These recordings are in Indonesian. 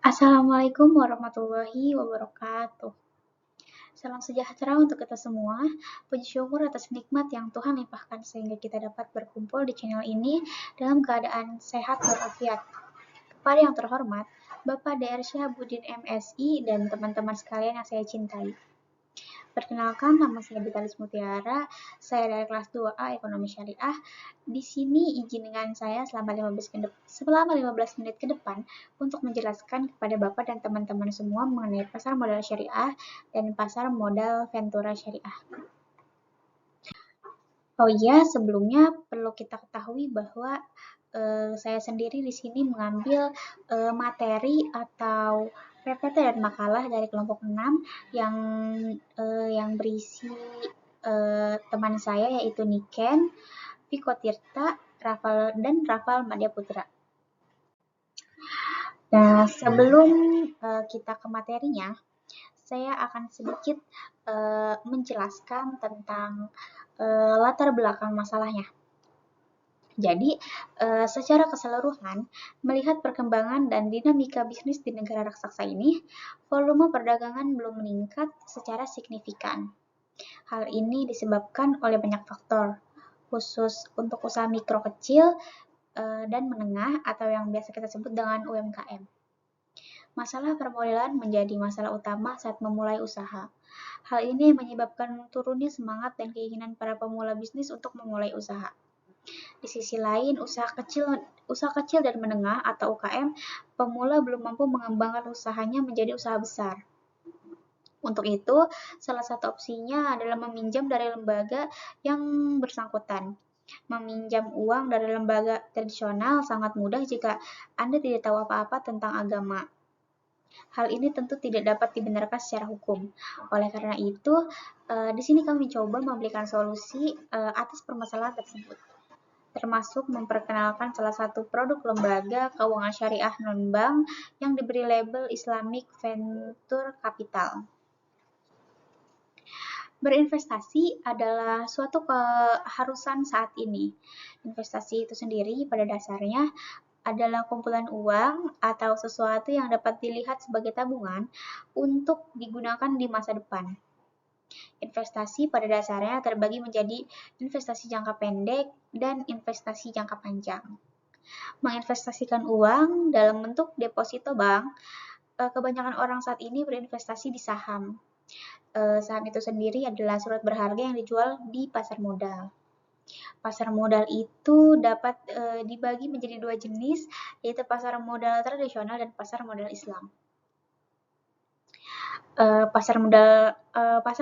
Assalamualaikum warahmatullahi wabarakatuh. Salam sejahtera untuk kita semua. Puji syukur atas nikmat yang Tuhan limpahkan sehingga kita dapat berkumpul di channel ini dalam keadaan sehat walafiat. Kepada yang terhormat, Bapak DR Syahabudin MSI dan teman-teman sekalian yang saya cintai. Perkenalkan, nama saya Vitalis Mutiara, saya dari kelas 2A Ekonomi Syariah. Di sini izin dengan saya selama 15 menit ke depan untuk menjelaskan kepada Bapak dan teman-teman semua mengenai pasar modal syariah dan pasar modal Ventura Syariah. Oh iya, sebelumnya perlu kita ketahui bahwa saya sendiri di sini mengambil materi atau PPT dan makalah dari kelompok 6 yang berisi teman saya yaitu Niken, Viko Tirta, Rafal Madya Putra. Nah, sebelum kita ke materinya, saya akan sedikit menjelaskan tentang latar belakang masalahnya. Jadi, secara keseluruhan, melihat perkembangan dan dinamika bisnis di negara raksasa ini, volume perdagangan belum meningkat secara signifikan. Hal ini disebabkan oleh banyak faktor, khusus untuk usaha mikro kecil dan menengah atau yang biasa kita sebut dengan UMKM. Masalah permodalan menjadi masalah utama saat memulai usaha. Hal ini menyebabkan turunnya semangat dan keinginan para pemula bisnis untuk memulai usaha. Di sisi lain, usaha kecil dan menengah atau UKM, pemula belum mampu mengembangkan usahanya menjadi usaha besar. Untuk itu, salah satu opsinya adalah meminjam dari lembaga yang bersangkutan. Meminjam uang dari lembaga tradisional sangat mudah jika Anda tidak tahu apa-apa tentang agama. Hal ini tentu tidak dapat dibenarkan secara hukum. Oleh karena itu, di sini kami coba memberikan solusi atas permasalahan tersebut, termasuk memperkenalkan salah satu produk lembaga keuangan syariah non-bank yang diberi label Islamic Venture Capital. Berinvestasi adalah suatu keharusan saat ini. Investasi itu sendiri pada dasarnya adalah kumpulan uang atau sesuatu yang dapat dilihat sebagai tabungan untuk digunakan di masa depan. Investasi pada dasarnya terbagi menjadi investasi jangka pendek dan investasi jangka panjang. Menginvestasikan uang dalam bentuk deposito bank, kebanyakan orang saat ini berinvestasi di saham. Saham itu sendiri adalah surat berharga yang dijual di pasar modal. Pasar modal itu dapat dibagi menjadi dua jenis, yaitu pasar modal tradisional dan pasar modal Islam. Pasar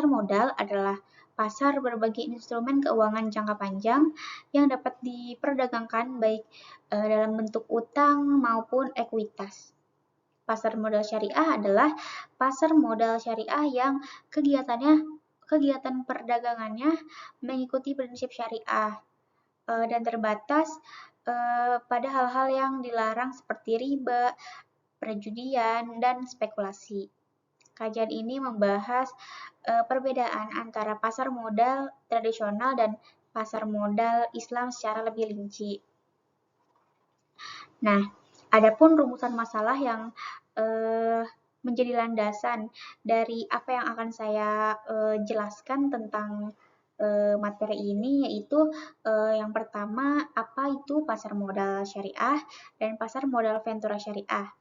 modal adalah pasar berbagai instrumen keuangan jangka panjang yang dapat diperdagangkan baik dalam bentuk utang maupun ekuitas. Pasar modal syariah adalah pasar modal syariah yang kegiatan perdagangannya mengikuti prinsip syariah dan terbatas pada hal-hal yang dilarang seperti riba, perjudian, dan spekulasi. Kajian ini membahas perbedaan antara pasar modal tradisional dan pasar modal Islam secara lebih rinci. Nah, adapun rumusan masalah yang menjadi landasan dari apa yang akan saya jelaskan tentang materi ini, yaitu yang pertama, apa itu pasar modal syariah dan pasar modal Ventura syariah.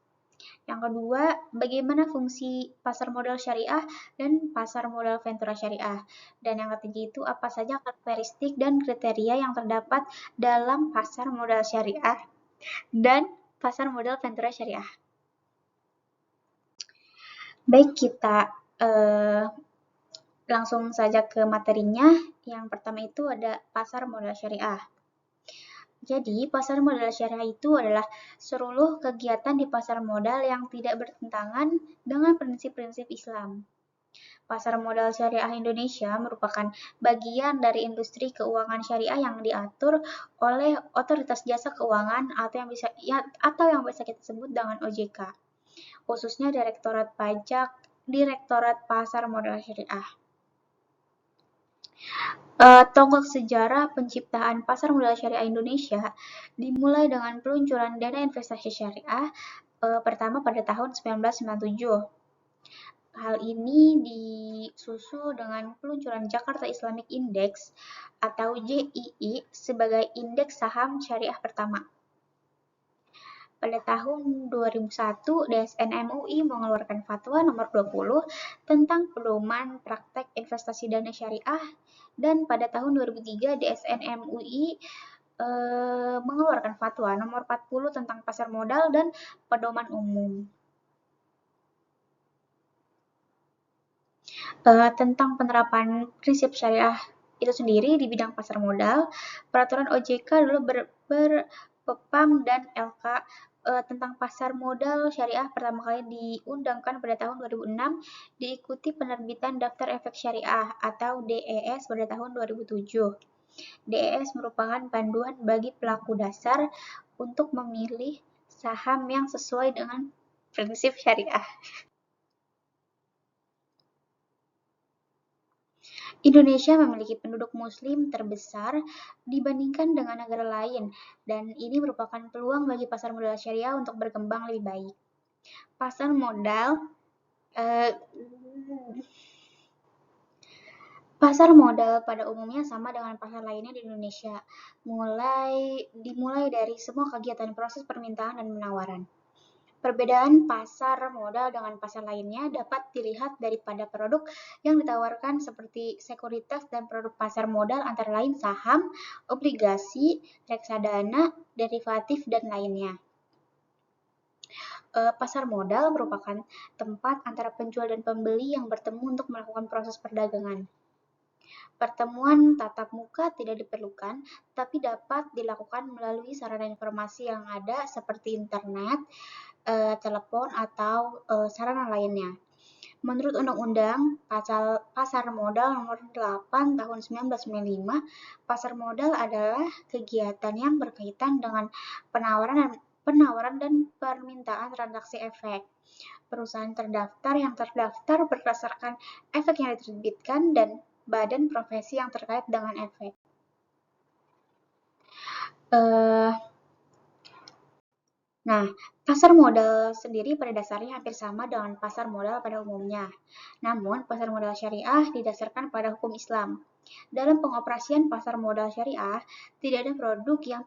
Yang kedua, bagaimana fungsi pasar modal syariah dan pasar modal Ventura syariah. Dan yang ketiga itu, apa saja karakteristik dan kriteria yang terdapat dalam pasar modal syariah dan pasar modal Ventura syariah. Baik, kita langsung saja ke materinya. Yang pertama itu ada pasar modal syariah. Jadi, pasar modal syariah itu adalah seluruh kegiatan di pasar modal yang tidak bertentangan dengan prinsip-prinsip Islam. Pasar modal syariah Indonesia merupakan bagian dari industri keuangan syariah yang diatur oleh Otoritas Jasa Keuangan atau yang biasa kita sebut dengan OJK, khususnya Direktorat Pasar Modal Syariah. Tonggak sejarah penciptaan pasar modal syariah Indonesia dimulai dengan peluncuran dana investasi syariah pertama pada tahun 1997. Hal ini disusul dengan peluncuran Jakarta Islamic Index atau JII sebagai indeks saham syariah pertama. Pada tahun 2001, DSN MUI mengeluarkan fatwa nomor 20 tentang pedoman praktek investasi dana syariah, dan pada tahun 2003 DSN MUI mengeluarkan fatwa nomor 40 tentang pasar modal dan pedoman umum. Tentang penerapan prinsip syariah itu sendiri di bidang pasar modal, peraturan OJK dulu berpepam dan LK tentang pasar modal syariah pertama kali diundangkan pada tahun 2006, diikuti penerbitan Daftar Efek Syariah atau DES pada tahun 2007. DES merupakan panduan bagi pelaku dasar untuk memilih saham yang sesuai dengan prinsip syariah. Indonesia memiliki penduduk muslim terbesar dibandingkan dengan negara lain, dan ini merupakan peluang bagi pasar modal syariah untuk berkembang lebih baik. Pasar modal Pasar modal pada umumnya sama dengan pasar lainnya di Indonesia, dimulai dari semua kegiatan proses permintaan dan penawaran. Perbedaan pasar modal dengan pasar lainnya dapat dilihat daripada produk yang ditawarkan seperti sekuritas dan produk pasar modal antara lain saham, obligasi, reksadana, derivatif, dan lainnya. Pasar modal merupakan tempat antara penjual dan pembeli yang bertemu untuk melakukan proses perdagangan. Pertemuan tatap muka tidak diperlukan, tapi dapat dilakukan melalui sarana informasi yang ada seperti internet, telepon, atau sarana lainnya. Menurut Undang-Undang Pasar Modal Nomor 8 Tahun 1995, pasar modal adalah kegiatan yang berkaitan dengan penawaran dan permintaan transaksi efek. Perusahaan terdaftar yang terdaftar berdasarkan efek yang diterbitkan dan badan profesi yang terkait dengan efek. Nah, pasar modal sendiri pada dasarnya hampir sama dengan pasar modal pada umumnya. Namun, pasar modal syariah didasarkan pada hukum Islam. Dalam pengoperasian pasar modal syariah, tidak ada produk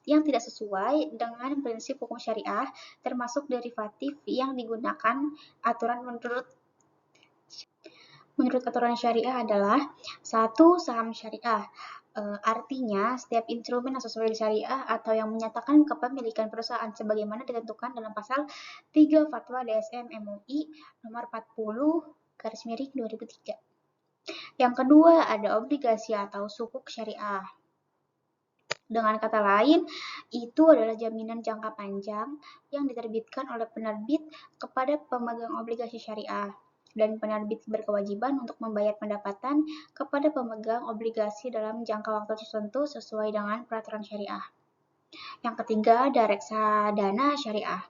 yang tidak sesuai dengan prinsip hukum syariah, termasuk derivatif yang digunakan. Menurut aturan syariah adalah satu saham syariah. Artinya, setiap instrumen yang sesuai syariah atau yang menyatakan kepemilikan perusahaan sebagaimana ditentukan dalam pasal 3 Fatwa DSM MUI nomor 40/2003. Yang kedua, ada obligasi atau sukuk syariah. Dengan kata lain, itu adalah jaminan jangka panjang yang diterbitkan oleh penerbit kepada pemegang obligasi syariah, dan penerbit berkewajiban untuk membayar pendapatan kepada pemegang obligasi dalam jangka waktu tertentu sesuai dengan peraturan syariah. Yang ketiga, ada reksadana syariah.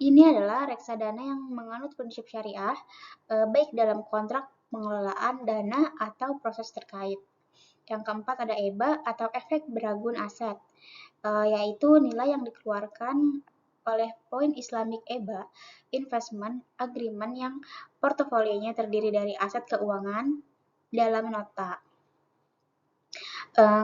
Ini adalah reksadana yang menganut prinsip syariah, baik dalam kontrak pengelolaan dana atau proses terkait. Yang keempat, ada EBA atau efek beragun aset, yaitu nilai yang dikeluarkan oleh poin Islamic EBA Investment Agreement yang portofolionya terdiri dari aset keuangan dalam nota.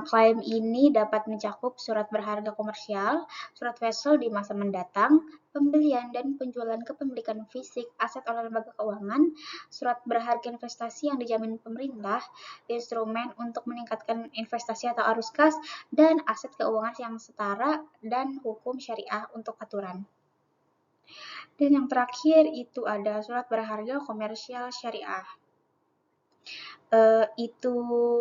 Klaim ini dapat mencakup surat berharga komersial, surat wesel di masa mendatang, pembelian dan penjualan kepemilikan fisik aset oleh lembaga keuangan, surat berharga investasi yang dijamin pemerintah, instrumen untuk meningkatkan investasi atau arus kas, dan aset keuangan yang setara, dan hukum syariah untuk aturan. Dan yang terakhir itu ada surat berharga komersial syariah.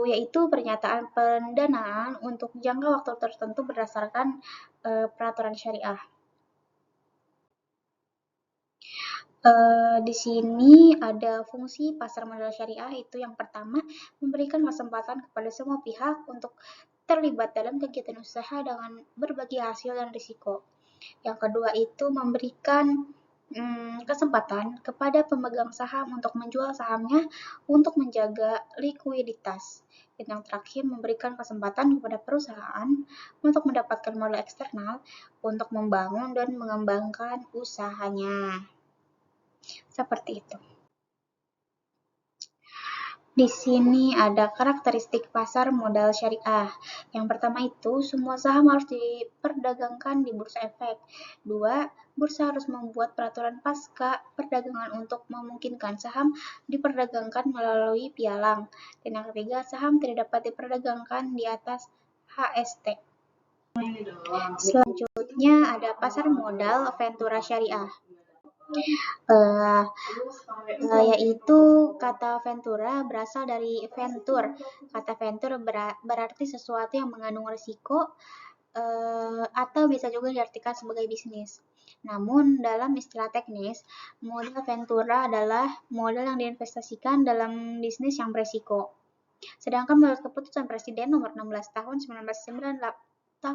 Yaitu pernyataan pendanaan untuk jangka waktu tertentu berdasarkan peraturan syariah. Di sini ada fungsi pasar modal syariah. Itu yang pertama, memberikan kesempatan kepada semua pihak untuk terlibat dalam kegiatan usaha dengan berbagi hasil dan risiko. Yang kedua itu memberikan kesempatan kepada pemegang saham untuk menjual sahamnya untuk menjaga likuiditas. Dan yang terakhir, memberikan kesempatan kepada perusahaan untuk mendapatkan modal eksternal untuk membangun dan mengembangkan usahanya. Seperti itu. Di sini ada karakteristik pasar modal syariah. Yang pertama itu, semua saham harus diperdagangkan di bursa efek. 2. Bursa harus membuat peraturan pasca perdagangan untuk memungkinkan saham diperdagangkan melalui pialang. Dan yang ketiga, saham tidak dapat diperdagangkan di atas HST. Selanjutnya ada pasar modal Ventura Syariah. Yaitu kata ventura berasal dari venture. Kata venture berarti sesuatu yang mengandung risiko atau bisa juga diartikan sebagai bisnis. Namun dalam istilah teknis, modal ventura adalah modal yang diinvestasikan dalam bisnis yang berisiko. Sedangkan menurut keputusan Presiden nomor 16 tahun 1988,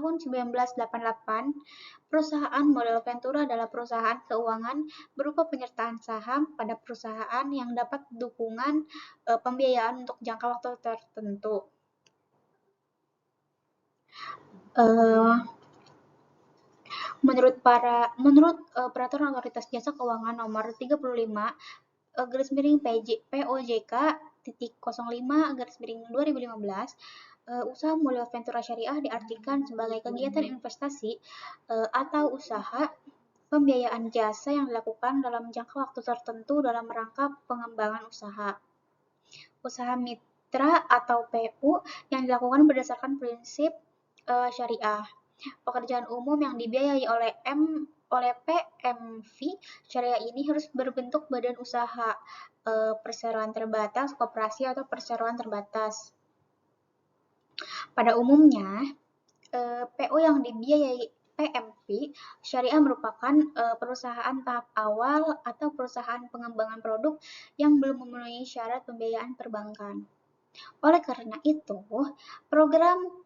perusahaan modal ventura adalah perusahaan keuangan berupa penyertaan saham pada perusahaan yang dapat dukungan pembiayaan untuk jangka waktu tertentu. Menurut peraturan otoritas jasa keuangan nomor 35 POJK 05/2015, usaha modal ventura syariah diartikan sebagai kegiatan investasi atau usaha pembiayaan jasa yang dilakukan dalam jangka waktu tertentu dalam rangka pengembangan usaha. Usaha mitra atau PU yang dilakukan berdasarkan prinsip syariah. Pekerjaan umum yang dibiayai oleh PMV syariah ini harus berbentuk badan usaha, perseroan terbatas, koperasi atau perseroan terbatas. Pada umumnya, PO yang dibiayai PMV syariah merupakan perusahaan tahap awal atau perusahaan pengembangan produk yang belum memenuhi syarat pembiayaan perbankan. Oleh karena itu, program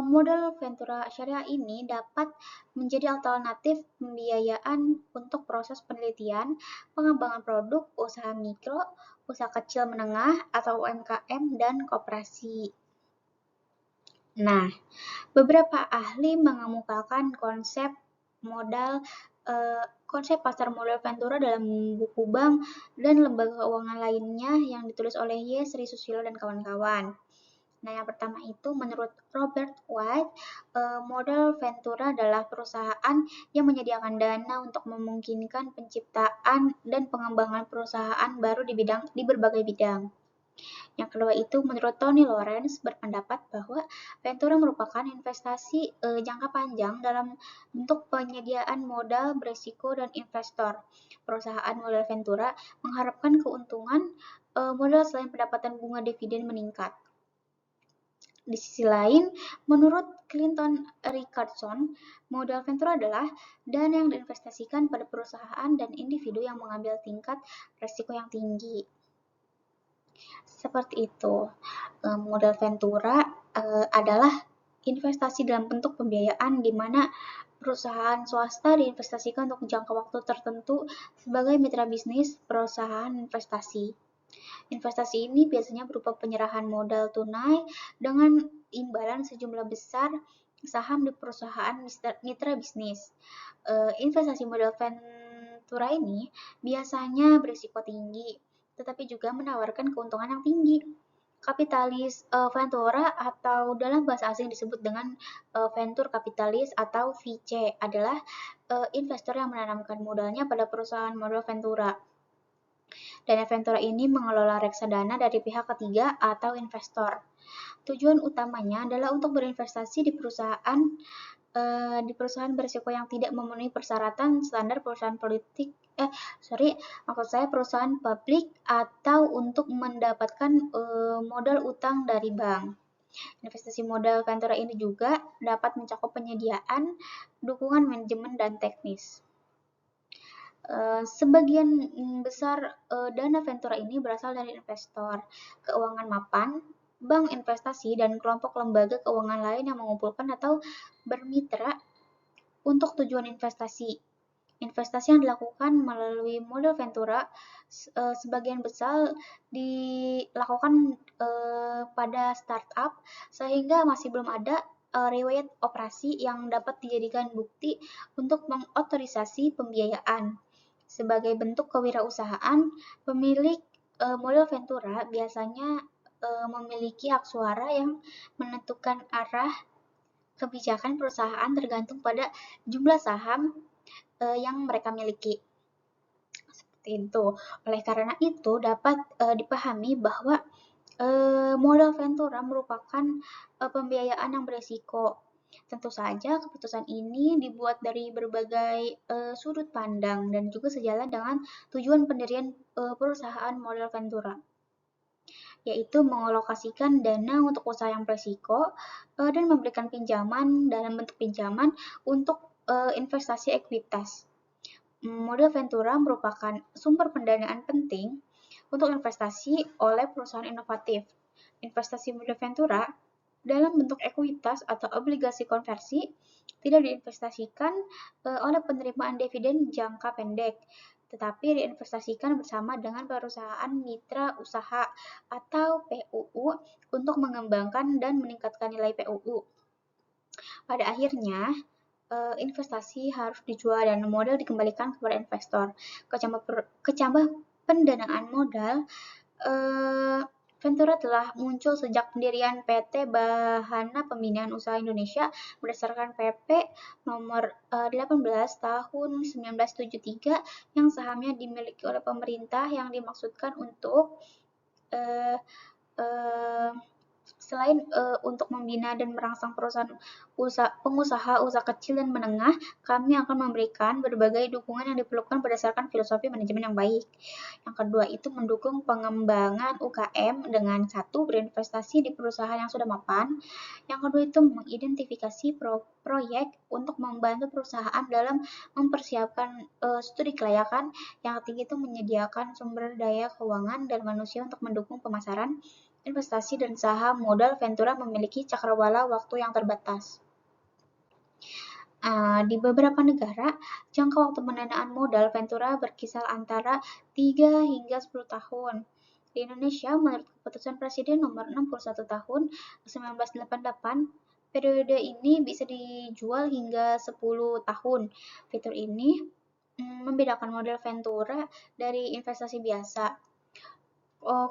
modal ventura syariah ini dapat menjadi alternatif pembiayaan untuk proses penelitian, pengembangan produk, usaha mikro, usaha kecil menengah atau UMKM, dan koperasi. Nah, beberapa ahli mengemukakan konsep pasar modal ventura dalam buku bank dan lembaga keuangan lainnya yang ditulis oleh Y. Sri Susilo dan kawan-kawan. Nah, yang pertama itu menurut Robert White, modal ventura adalah perusahaan yang menyediakan dana untuk memungkinkan penciptaan dan pengembangan perusahaan baru di berbagai bidang. Yang kedua itu menurut Tony Lawrence berpendapat bahwa ventura merupakan investasi jangka panjang dalam bentuk penyediaan modal berisiko dan investor. Perusahaan modal ventura mengharapkan keuntungan modal selain pendapatan bunga dividen meningkat. Di sisi lain, menurut Clinton Richardson, modal ventura adalah dana yang diinvestasikan pada perusahaan dan individu yang mengambil tingkat risiko yang tinggi. Seperti itu. Modal ventura adalah investasi dalam bentuk pembiayaan di mana perusahaan swasta diinvestasikan untuk jangka waktu tertentu sebagai mitra bisnis perusahaan investasi. Investasi ini biasanya berupa penyerahan modal tunai dengan imbalan sejumlah besar saham di perusahaan mitra bisnis. Investasi modal ventura ini biasanya berisiko tinggi, tetapi juga menawarkan keuntungan yang tinggi. Kapitalis ventura atau dalam bahasa asing disebut dengan venture kapitalis atau VC adalah investor yang menanamkan modalnya pada perusahaan modal ventura. Dana ventura ini mengelola reksadana dari pihak ketiga atau investor. Tujuan utamanya adalah untuk berinvestasi di perusahaan berisiko yang tidak memenuhi persyaratan standar perusahaan perusahaan publik atau untuk mendapatkan modal utang dari bank. Investasi modal ventura ini juga dapat mencakup penyediaan, dukungan manajemen, dan teknis. Sebagian besar dana ventura ini berasal dari investor keuangan mapan, bank investasi, dan kelompok lembaga keuangan lain yang mengumpulkan atau bermitra untuk tujuan investasi. Investasi yang dilakukan melalui model Ventura sebagian besar dilakukan pada startup sehingga masih belum ada riwayat operasi yang dapat dijadikan bukti untuk mengotorisasi pembiayaan. Sebagai bentuk kewirausahaan, pemilik model Ventura biasanya memiliki hak suara yang menentukan arah kebijakan perusahaan tergantung pada jumlah saham yang mereka miliki. Seperti itu. Oleh karena itu, dapat dipahami bahwa modal Ventura merupakan pembiayaan yang beresiko. Tentu saja keputusan ini dibuat dari berbagai sudut pandang dan juga sejalan dengan tujuan pendirian perusahaan modal Ventura, yaitu mengalokasikan dana untuk usaha yang beresiko dan memberikan pinjaman dalam bentuk pinjaman untuk investasi ekuitas. Modal Ventura merupakan sumber pendanaan penting untuk investasi oleh perusahaan inovatif. Investasi modal Ventura dalam bentuk ekuitas atau obligasi konversi tidak diinvestasikan oleh penerimaan dividen jangka pendek, tetapi diinvestasikan bersama dengan perusahaan mitra usaha atau PUU untuk mengembangkan dan meningkatkan nilai PUU. Pada akhirnya, investasi harus dijual dan modal dikembalikan kepada investor. Kecambah pendanaan modal, Ventura telah muncul sejak pendirian PT Bahana Pembinaan Usaha Indonesia berdasarkan PP nomor 18 tahun 1973 yang sahamnya dimiliki oleh pemerintah yang dimaksudkan untuk selain untuk membina dan merangsang pengusaha usaha kecil dan menengah, kami akan memberikan berbagai dukungan yang diperlukan berdasarkan filosofi manajemen yang baik. Yang kedua itu mendukung pengembangan UKM dengan satu, berinvestasi di perusahaan yang sudah mapan. Yang kedua itu mengidentifikasi proyek untuk membantu perusahaan dalam mempersiapkan studi kelayakan. Yang ketiga itu menyediakan sumber daya keuangan dan manusia untuk mendukung pemasaran. Investasi dan saham modal Ventura memiliki cakrawala waktu yang terbatas. Di beberapa negara, jangka waktu pendanaan modal Ventura berkisar antara 3 hingga 10 tahun. Di Indonesia, menurut keputusan Presiden nomor 61 tahun 1988, periode ini bisa dijual hingga 10 tahun. Fitur ini membedakan model Ventura dari investasi biasa.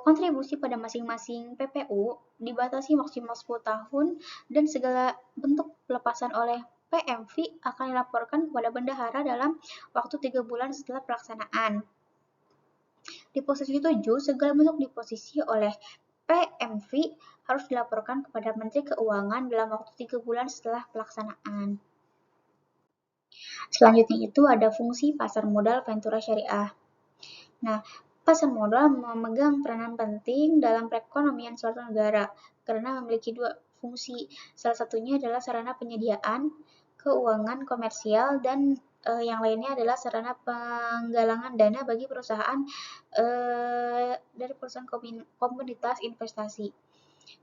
Kontribusi pada masing-masing PPU dibatasi maksimal 10 tahun dan segala bentuk pelepasan oleh PMV akan dilaporkan kepada bendahara dalam waktu 3 bulan setelah pelaksanaan. Di posisi 7, segala bentuk deposisi oleh PMV harus dilaporkan kepada Menteri Keuangan dalam waktu 3 bulan setelah pelaksanaan. Selanjutnya itu ada fungsi pasar modal Ventura Syariah. Nah, pasar modal memegang peranan penting dalam perekonomian suatu negara karena memiliki dua fungsi. Salah satunya adalah sarana penyediaan keuangan komersial dan yang lainnya adalah sarana penggalangan dana bagi perusahaan dari perusahaan komunitas investasi.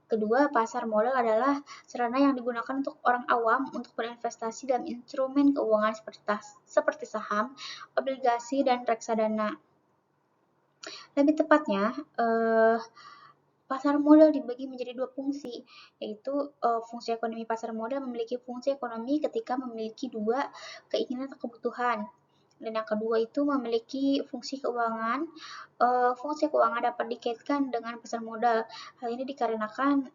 Kedua, pasar modal adalah sarana yang digunakan untuk orang awam untuk berinvestasi dalam instrumen keuangan seperti saham, obligasi, dan reksadana. Lebih tepatnya, pasar modal dibagi menjadi dua fungsi, yaitu fungsi ekonomi. Pasar modal memiliki fungsi ekonomi ketika memiliki dua keinginan atau kebutuhan. Dan yang kedua itu memiliki fungsi keuangan. Fungsi keuangan dapat dikaitkan dengan pasar modal. Hal ini dikarenakan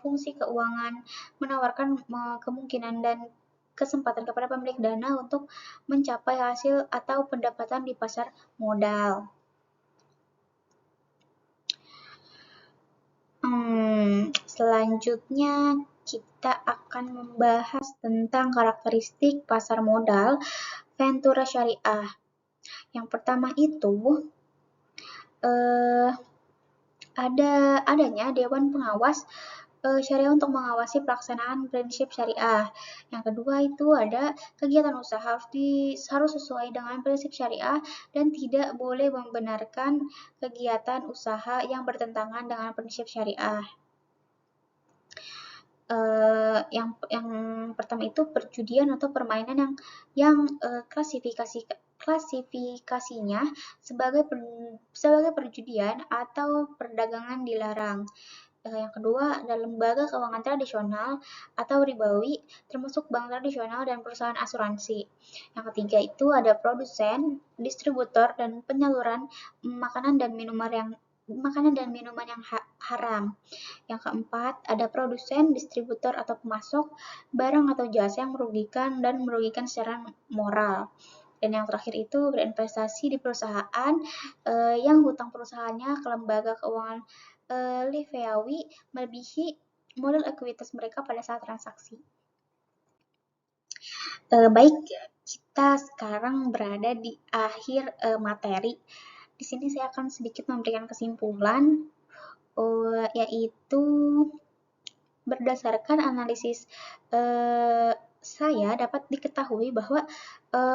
fungsi keuangan menawarkan kemungkinan dan kesempatan kepada pemilik dana untuk mencapai hasil atau pendapatan di pasar modal. Selanjutnya kita akan membahas tentang karakteristik pasar modal Ventura Syariah. Yang pertama itu adanya Dewan Pengawas Syariah untuk mengawasi pelaksanaan prinsip syariah. Yang kedua itu ada kegiatan usaha harus sesuai dengan prinsip syariah dan tidak boleh membenarkan kegiatan usaha yang bertentangan dengan prinsip syariah. Yang pertama itu perjudian atau permainan yang klasifikasi klasifikasinya sebagai perjudian atau perdagangan dilarang. Yang kedua ada lembaga keuangan tradisional atau ribawi, termasuk bank tradisional dan perusahaan asuransi. Yang ketiga itu ada produsen, distributor, dan penyaluran makanan dan minuman yang haram. Yang keempat, ada produsen, distributor, atau pemasok barang atau jasa yang merugikan secara moral. Dan yang terakhir itu berinvestasi di perusahaan yang hutang perusahaannya ke lembaga keuangan Liveawi melebihi modal ekuitas mereka pada saat transaksi. Baik, kita sekarang berada di akhir materi. Di sini saya akan sedikit memberikan kesimpulan, yaitu berdasarkan analisis saya dapat diketahui bahwa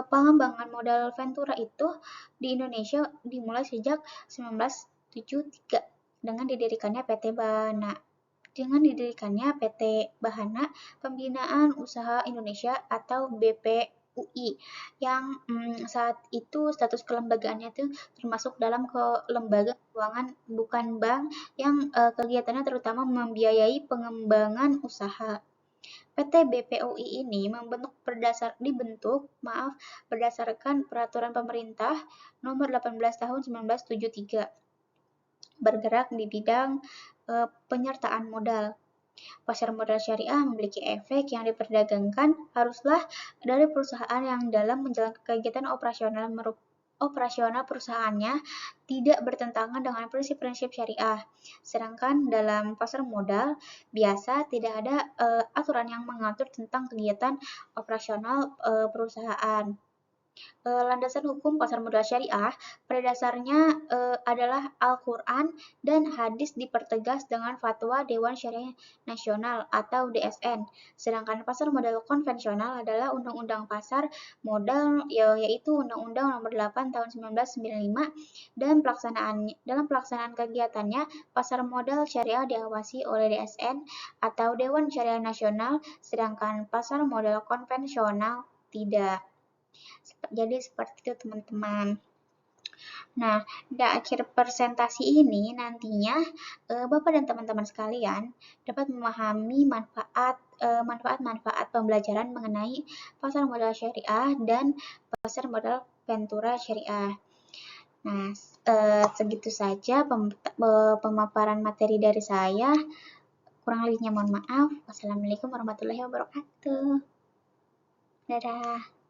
pengembangan modal Ventura itu di Indonesia dimulai sejak 1973 dengan didirikannya PT Bahana Pembinaan Usaha Indonesia atau BPUI yang saat itu status kelembagaannya itu termasuk dalam lembaga keuangan bukan bank yang kegiatannya terutama membiayai pengembangan usaha. PT BPUI ini berdasarkan Peraturan Pemerintah Nomor 18 Tahun 1973 bergerak di bidang penyertaan modal. Pasar modal syariah memiliki efek yang diperdagangkan haruslah dari perusahaan yang dalam menjalankan kegiatan operasional perusahaannya tidak bertentangan dengan prinsip-prinsip syariah. Sedangkan dalam pasar modal biasa tidak ada aturan yang mengatur tentang kegiatan operasional perusahaan. Landasan hukum pasar modal syariah pada dasarnya adalah Al-Quran dan hadis dipertegas dengan fatwa Dewan Syariah Nasional atau DSN. Sedangkan pasar modal konvensional adalah Undang-Undang Pasar Modal yaitu Undang-Undang Nomor 8 Tahun 1995 dan dalam pelaksanaan kegiatannya pasar modal syariah diawasi oleh DSN atau Dewan Syariah Nasional, sedangkan pasar modal konvensional tidak. Jadi seperti itu teman-teman. Nah, di akhir presentasi ini nantinya Bapak dan teman-teman sekalian dapat memahami manfaat-manfaat pembelajaran mengenai pasar modal syariah dan pasar modal Ventura syariah. Nah, segitu saja pemaparan materi dari saya. Kurang lebihnya mohon maaf. Wassalamualaikum warahmatullahi wabarakatuh. Dadah.